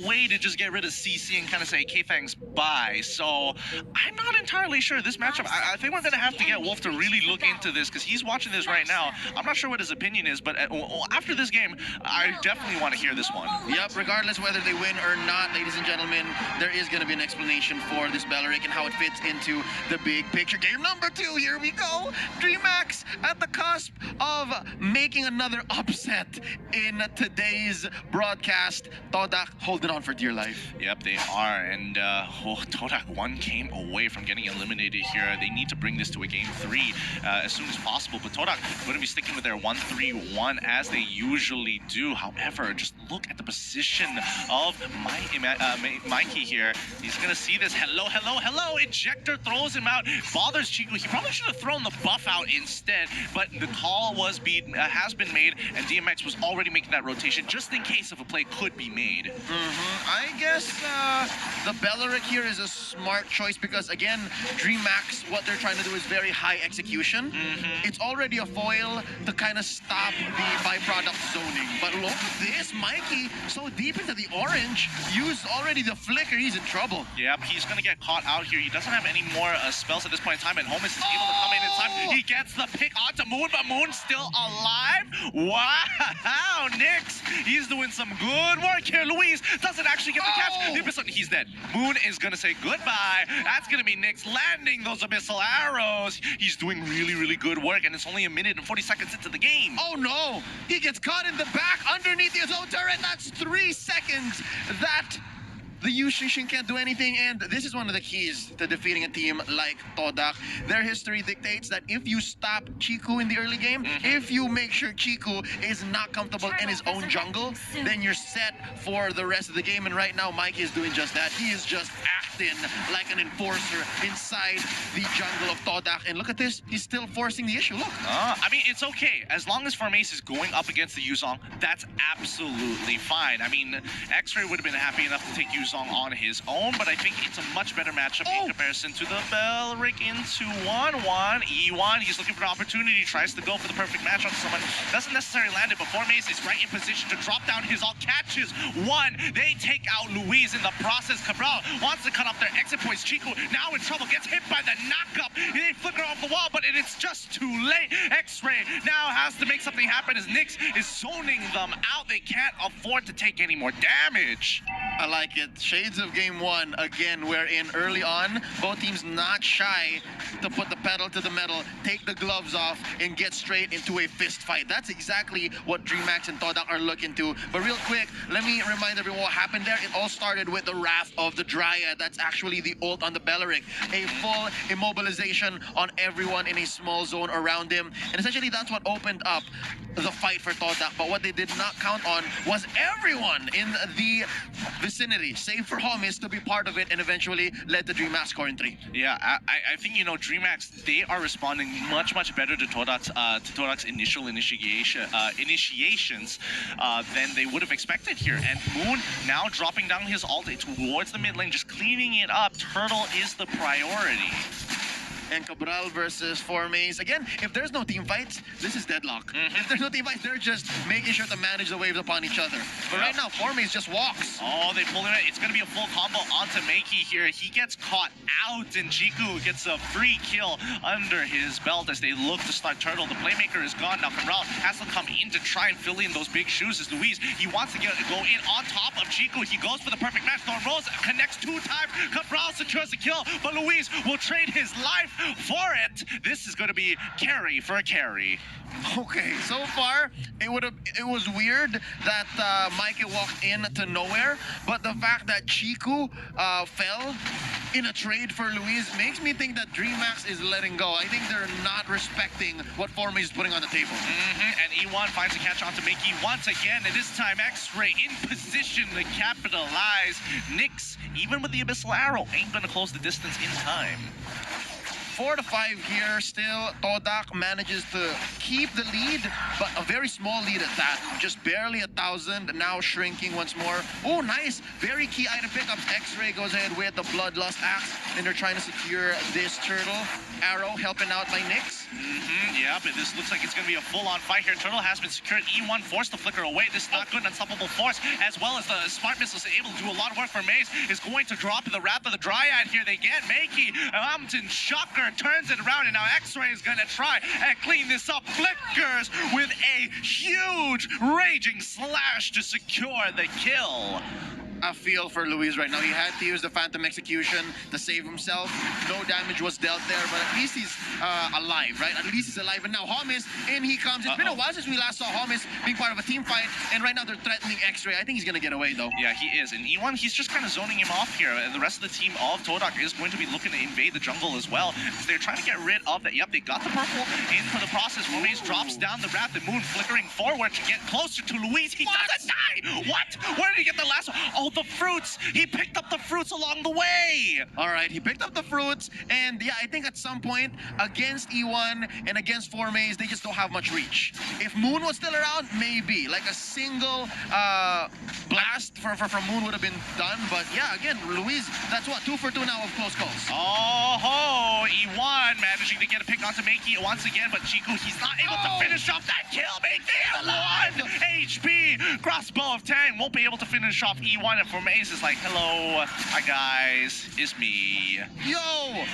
way to just get rid of CC and kind of say K-Fang's bye. So I'm not entirely sure this matchup. I think we're going to have to get Wolf to really look into this because he's watching this right now. I'm not sure what his opinion is, but after this game, I definitely want to hear this one. Yep, regardless whether they win or not, ladies and gentlemen, there is going to be an explanation for this Belleric and how it fits into the big picture. Game number 2, here we go. Dreammax at the cusp of making another upset in today's broadcast. Todak holding on for dear life. Yep, they are, and Todak 1 came away from getting eliminated here. They need to bring this to a game 3 as soon as possible, but Todak going to be sticking with their 1-3-1 as they usually do. However, just look at the position of Mikey here. He's going to see this. Hello, hello, hello. Ejector throws him out. Bothers Chico. He probably should have thrown the buff out instead, but the call has been made, and DMX was already making that rotation just in case if a play could be made. I guess the Belleric here is a smart choice because, again, Dreammax, what they're trying to do is very high execution. It's already a foil to kind of stop the byproduct zoning. But look at this, Mikey, so deep into the orange, used already the flicker. He's in trouble. Yep, he's going to get caught out here. He doesn't have any more spells at this point in time, and Homus is able to come in time. He gets the pick onto Moon, but Moon's still alive. Wow, Nyx, he's doing some good work here. Luis doesn't actually get the catch. The Abyssal, he's dead. Moon is going to say goodbye. That's going to be Nyx landing those Abyssal arrows. He's doing really, really good work, and it's only 1 minute and 40 seconds into the game. Oh no, he gets caught in the back underneath his own turret. That's 3 seconds. That the Yushishin can't do anything, and this is one of the keys to defeating a team like Todak. Their history dictates that if you stop Chiku in the early game, if you make sure Chiku is not comfortable in his own jungle, then you're set for the rest of the game. And right now, Mike is doing just that. He is just acting like an enforcer inside the jungle of Todak. And look at this, he's still forcing the issue. Look. I mean, it's okay. As long as Farmace is going up against the Yuzong, that's absolutely fine. I mean, X-Ray would have been happy enough to take Yuzong on his own, but I think it's a much better matchup in comparison to the Belleric into 1-1. E1, he's looking for an opportunity, tries to go for the perfect match on someone. Doesn't necessarily land it, but Formace is right in position to drop down his all catches. One, they take out Luis in the process. Cabral wants to cut off their exit points. Chico now in trouble, gets hit by the knockup. They flicker off the wall, but it's just too late. X-Ray now has to make something happen as Nyx is zoning them out. They can't afford to take any more damage. I like it. Shades of game 1 again, wherein early on, both teams not shy to put the pedal to the metal, take the gloves off, and get straight into a fist fight. That's exactly what Dreammax and Todak are looking to. But real quick, let me remind everyone what happened there. It all started with the Wrath of the Dryad. That's actually the ult on the Belleric. A full immobilization on everyone in a small zone around him. And essentially, that's what opened up the fight for Todak. But what they did not count on was everyone in the vicinity, save for Homies, to be part of it, and eventually led to Dreammax score in 3. Yeah, I think, you know, Dreammax, they are responding much better to Todak's initial initiations than they would have expected here. And Moon now dropping down his ult towards the mid lane, just cleaning it up. Turtle is the priority. And Cabral versus Formace. Again, if there's no team fights, this is deadlock. If there's no team fights, they're just making sure to manage the waves upon each other. But right now, Formace just walks. Oh, they pull him in. It's going to be a full combo onto Makey here. He gets caught out, and Jiku gets a free kill under his belt as they look to start Turtle. The playmaker is gone. Now Cabral has to come in to try and fill in those big shoes as Luis. He wants to go in on top of Jiku. He goes for the perfect match. Rose connects 2 times. Cabral secures the kill, but Luis will trade his life for it. This is going to be carry for a carry. Okay, so far it was weird that Mikey walked into nowhere, but the fact that Chiku fell in a trade for Luis makes me think that Dreammax is letting go. I think they're not respecting what Formace is putting on the table. And E1 finds a catch onto Makey once again, and this time X-Ray in position to capitalize. Nyx, even with the Abyssal Arrow, ain't gonna close the distance in time. 4 to 5 here still. Todak manages to keep the lead, but a very small lead at that. Just barely 1,000, now shrinking once more. Oh, nice. Very key item pickups. X-Ray goes ahead with the Bloodlust Axe, and they're trying to secure this Turtle. Arrow helping out by Nyx. Yeah, but this looks like it's going to be a full-on fight here. Turtle has been secured. E1 forced the flicker away. This is not good. Unstoppable force, as well as the smart missiles able to do a lot of work for Maze, is going to drop the Wrath of the Dryad here. They get Makey. Mountain Shocker turns it around, and now X-Ray is going to try and clean this up. Flickers with a huge raging slash to secure the kill. I feel for Luis right now. He had to use the Phantom Execution to save himself. No damage was dealt there, but at least he's alive, right? At least he's alive. And now Homis, in he comes. It's been a while since we last saw Homis being part of a team fight, and right now they're threatening X-Ray. I think he's going to get away, though. Yeah, he is. And E1, he's just kind of zoning him off here. And the rest of the team of Todak is going to be looking to invade the jungle as well. They're trying to get rid of that. Yep, they got the purple in for the process. Ruiz drops down the Wrath, the Moon flickering forward to get closer to Luis. He doesn't die! What? Where did he get the last one? Oh, the fruits! He picked up the fruits along the way! All right, he picked up the fruits, and yeah, I think at some point, against E1 and against 4Maze, they just don't have much reach. If Moon was still around, maybe. Like a single blast from Moon would have been done, but yeah, again, Luis, that's what, 2 for 2 now of close calls. Oh ho! E1 managing to get a pick onto Makey once again, but Chiku, he's not able to finish off that kill. Makey at 1 HP! Crossbow of Tang won't be able to finish off E1, and 4Maze is like, hello, hi guys, it's me. Yo!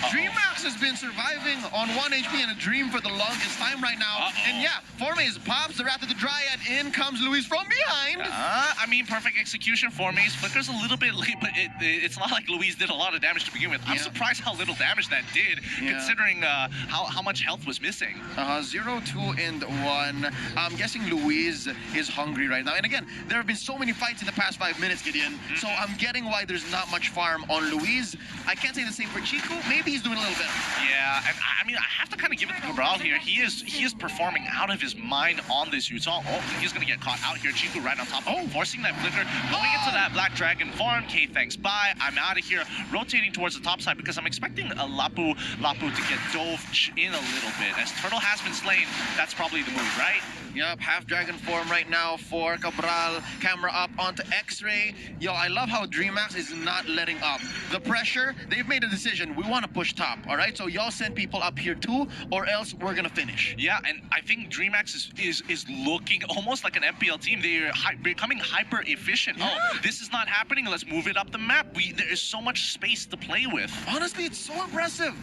Dreammax has been surviving on 1 HP and a dream for the longest time right now. And yeah, 4Maze pops the Wrath of the Dryad, in comes Luis from behind. I mean, perfect execution. 4Maze flickers a little bit late, but it's not like Luis did a lot of damage to begin with. I'm surprised how little damage that did, considering how much health was missing. 0, 2, and 1. I'm guessing Luis is hungry right now. And again, there have been so many fights in the past 5 minutes, Gideon. So I'm getting why there's not much farm on Luis. I can't say the same for Chico. Maybe he's doing a little better. Yeah, and I mean, I have to kind of give it to Cabral here. He is performing out of his mind on this Yuzong. Oh, he's going to get caught out here. Chico right on top of him, forcing that flicker, going into that Black Dragon form. K, thanks, bye. I'm out of here, rotating towards the top side because I'm expecting a Lapu to get dove in a little bit. As Turtle has been slain, that's probably the move, right? Yep, half dragon form right now for Cabral. Camera up onto X-Ray. Yo, I love how Dreammax is not letting up. The pressure, they've made a decision. We want to push top, all right? So y'all send people up here too, or else we're going to finish. Yeah, and I think Dreammax is looking almost like an MPL team. They're becoming hyper efficient. Yeah. Oh, this is not happening. Let's move it up the map. There is so much space to play with. Honestly, it's so impressive.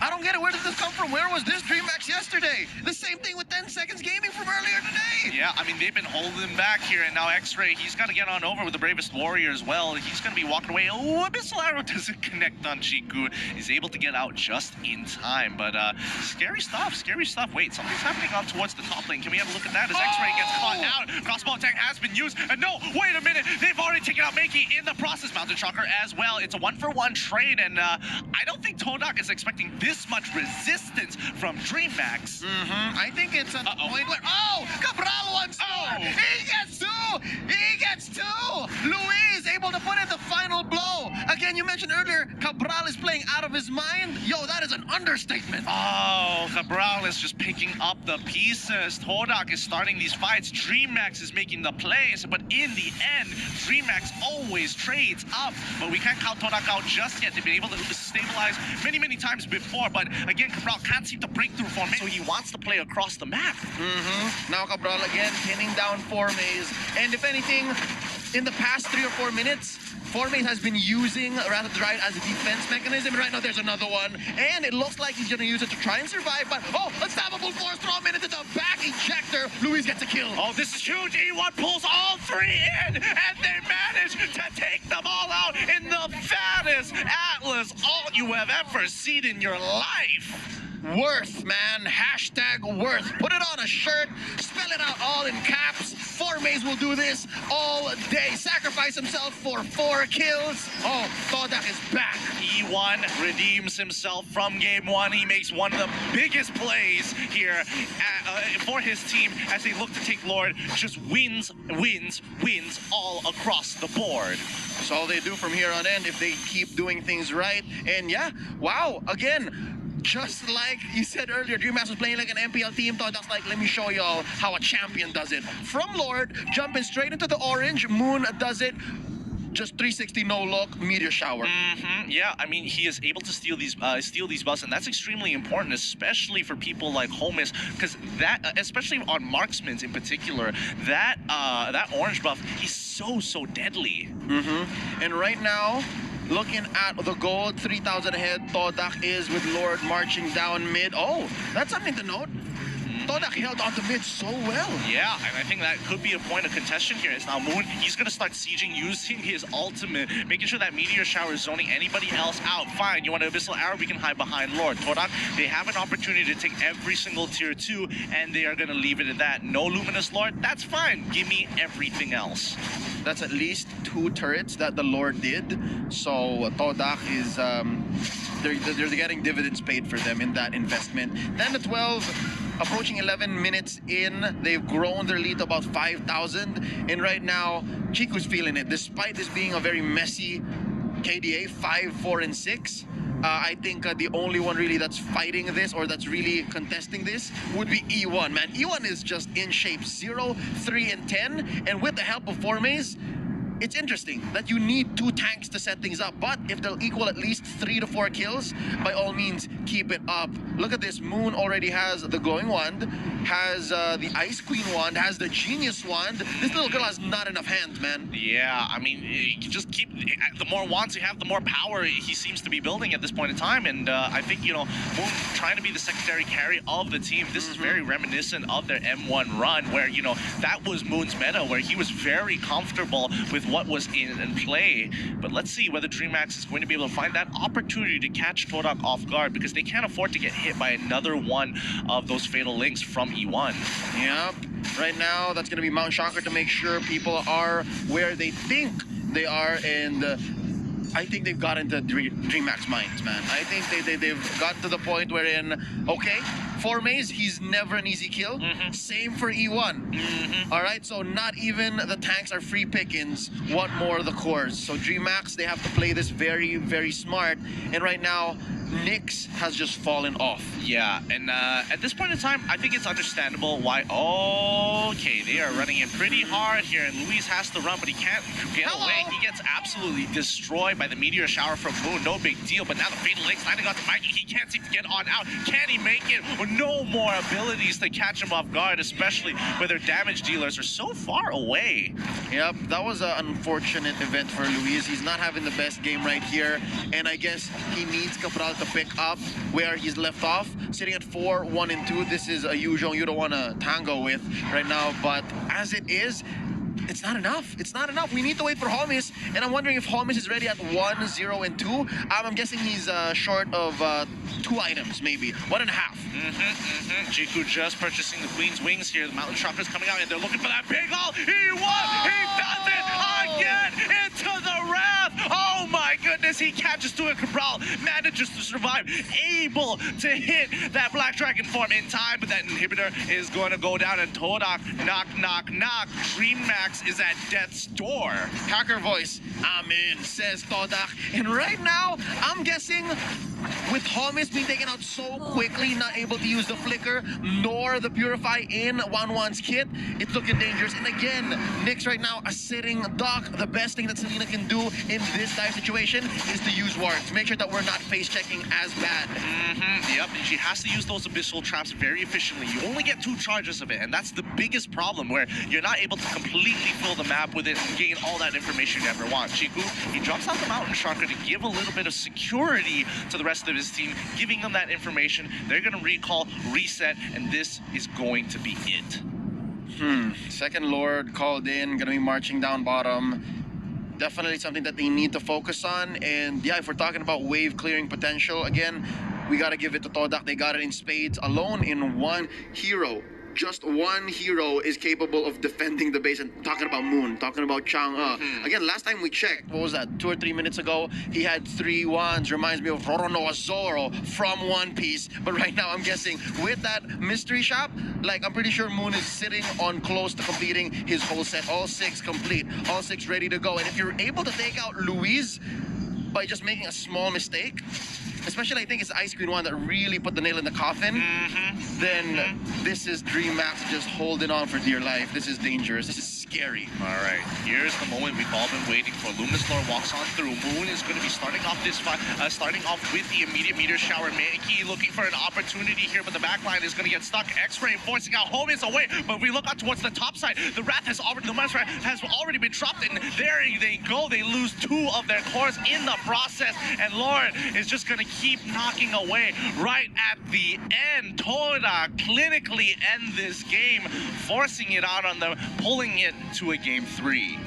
I don't get it. Where did this come from? Where was this Dreammax yesterday? The same thing with 10 Seconds Gaming from earlier today. Yeah, I mean, they've been holding back here, and now X-Ray, he's got to get on over with the Bravest Warrior as well. He's going to be walking away. Oh, Abyssal Arrow doesn't connect on Chiku. He's able to get out just in time, but scary stuff, scary stuff. Wait, something's happening on towards the top lane. Can we have a look at that as X-Ray gets caught out? Crossbow attack has been used, and no, wait a minute. They've already taken out Makey in the process. Mountain Shocker as well. It's a 1-for-1 trade, and I don't think Todak is expecting this much resistance from Dreammax. I think it's at the point where... Oh! Cabral wants more! He gets 2! He gets 2! Luis able to put in the final blow. Again, you mentioned earlier, Cabral is playing out of his mind. Yo, that is an understatement. Oh, Cabral is just picking up the pieces. Todak is starting these fights. Dreammax is making the plays, but in the end, Dreammax always trades up. But we can't count Todak out just yet. They've been able to stabilize many, many times before, but again, Cabral can't seem to break through formation, so he wants to play across the map. Now Cabral again pinning down 4Maze. And if anything, in the past 3 or 4 minutes, 4Maze has been using Wrath of the Dryad as a defense mechanism. Right now there's another one. And it looks like he's going to use it to try and survive. But, oh, unstoppable force throw minute to the back ejector. Luis gets a kill. Oh, this is huge. E1 pulls all 3 in, and they manage to take them all out in the fattest Atlas ult you have ever seen in your life. Worth, man. Hashtag worth. Put it on a shirt. Spell it out all in caps. 4Maze will do this all day. Sacrifice himself for 4 kills. Oh, Todak is back. E1 redeems himself from game 1. He makes one of the biggest plays here for his team as they look to take Lord. Just wins all across the board. That's all they do from here on in if they keep doing things right. And yeah, wow, again, just like you said earlier, Dreammax was playing like an MPL team. Todak's like, let me show y'all how a champion does it. From Lord, jumping straight into the orange. Moon does it. just 360 no look, meteor shower. Yeah, I mean, he is able to steal these buffs, and that's extremely important, especially for people like Holmes, because that, especially on marksmen in particular, that orange buff, he's so deadly. And right now, looking at the gold, 3,000 ahead, Todak is with Lord marching down mid. Oh, that's something to note. Todak held on to mid so well. Yeah, and I think that could be a point of contention here. It's now Moon. He's going to start sieging, using his ultimate, making sure that Meteor Shower is zoning anybody else out. Fine, you want an Abyssal Arrow? We can hide behind Lord. Todak, they have an opportunity to take every single tier 2, and they are going to leave it at that. No Luminous Lord? That's fine. Give me everything else. That's at least 2 turrets that the Lord did. So Todak is, they're getting dividends paid for them in that investment. 10 to 12. Approaching 11 minutes in, they've grown their lead to about 5,000. And right now, Chiku's feeling it. Despite this being a very messy KDA, 5, 4, and 6, I think the only one really that's fighting this or that's really contesting this would be E1, man. E1 is just in shape, 0, 3, and 10. And with the help of Formaze, it's interesting that you need 2 tanks to set things up, but if they'll equal at least 3 to 4 kills, by all means, keep it up. Look at this. Moon already has the Glowing Wand, has the Ice Queen Wand, has the Genius Wand. This little girl has not enough hands, man. Yeah, I mean, you can just keep, the more wands you have, the more power he seems to be building at this point in time. And I think, you know, Moon trying to be the secondary carry of the team. This is very reminiscent of their M1 run, where, you know, that was Moon's meta, where he was very comfortable with what was in play. But let's see whether Dreammax is going to be able to find that opportunity to catch Todak off guard, because they can't afford to get hit by another one of those fatal links from E1. Yep. Right now, that's going to be Mount Shocker to make sure people are where they think they are, and I think they've gotten to Dreammax minds, man. I think they've gotten to the point wherein, okay, for Maze, he's never an easy kill. Same for E1. All right, so not even the tanks are free pickings. What more the cores? So Dreammax, they have to play this very smart. And right now, Nyx has just fallen off. Yeah, and at this point in time, I think it's understandable why. Okay, they are running in pretty hard here, and Luis has to run, but he can't get away. He gets absolutely destroyed by the Meteor Shower from Moon. No big deal, but now the Fatal Link's landing on the Mikey. He can't seem to get on out. Can he make it? With no more abilities to catch him off guard, especially where their damage dealers are so far away. Yep, that was an unfortunate event for Luis. He's not having the best game right here, and I guess he needs Cabral to pick up where he's left off. Sitting at 4, 1, and 2, this is a usual you don't want to tango with right now, but as it is, it's not enough. It's not enough. We need to wait for Holmes, and I'm wondering if Holmes is ready at 1, 0, and 2. I'm guessing he's short of 2 items, maybe 1.5. Jiku just purchasing the Queen's Wings here. The Mountain Chakra's coming out, and they're looking for that big haul. He won! He does it again into the Wrath! Oh my goodness, he catches to a Cabral, manages to survive, able to hit that Black Dragon form in time, but that inhibitor is going to go down, and Todak, knock. Dreammax is at death's door. Hacker voice, amen, says Todak. And right now, I'm guessing with Holmes being taken out so quickly, not able to use the Flicker nor the Purify in 1-1's kit, it's looking dangerous. And again, Nyx right now a sitting duck. The best thing that Selena can do in this type situation is to use wards. Make sure that we're not face checking as bad. Yep, and she has to use those Abyssal Traps very efficiently. You only get 2 charges of it, and that's the biggest problem, where you're not able to completely fill the map with it and gain all that information you ever want. Chiku, he drops out the Mountain Chakra to give a little bit of security to the rest of his team, giving them that information. They're going to recall, reset, and this is going to be it. Second Lord called in, going to be marching down bottom. Definitely something that they need to focus on. And yeah, if we're talking about wave clearing potential, again, we got to give it to Todak. They got it in spades, alone in 1 hero. Just 1 hero is capable of defending the base. And talking about Moon, talking about Chang'e. Again, last time we checked, what was that, 2 or 3 minutes ago, he had 3 wands. Reminds me of Roronoa Zoro from One Piece. But right now, I'm guessing with that mystery shop, like, I'm pretty sure Moon is sitting on close to completing his whole set. All 6 complete, all 6 ready to go. And if you're able to take out Luis by just making a small mistake, especially I think it's the Ice Queen one that really put the nail in the coffin, then this is Dreammax just holding on for dear life. This is dangerous. This is scary. All right, here's the moment we've all been waiting for. Lumislord walks on through. Moon is going to be starting off this fight, starting off with the immediate meteor shower. Mickey looking for an opportunity here, but the backline is going to get stuck. X-Ray forcing out Homies away, but we look out towards the top side. The Wrath has already, the Minus Wrath has already been dropped, and there they go. They lose 2 of their cores in the process, and Lord is just going to keep knocking away right at the end. Todak clinically end this game, forcing it out on them, pulling it to a game 3.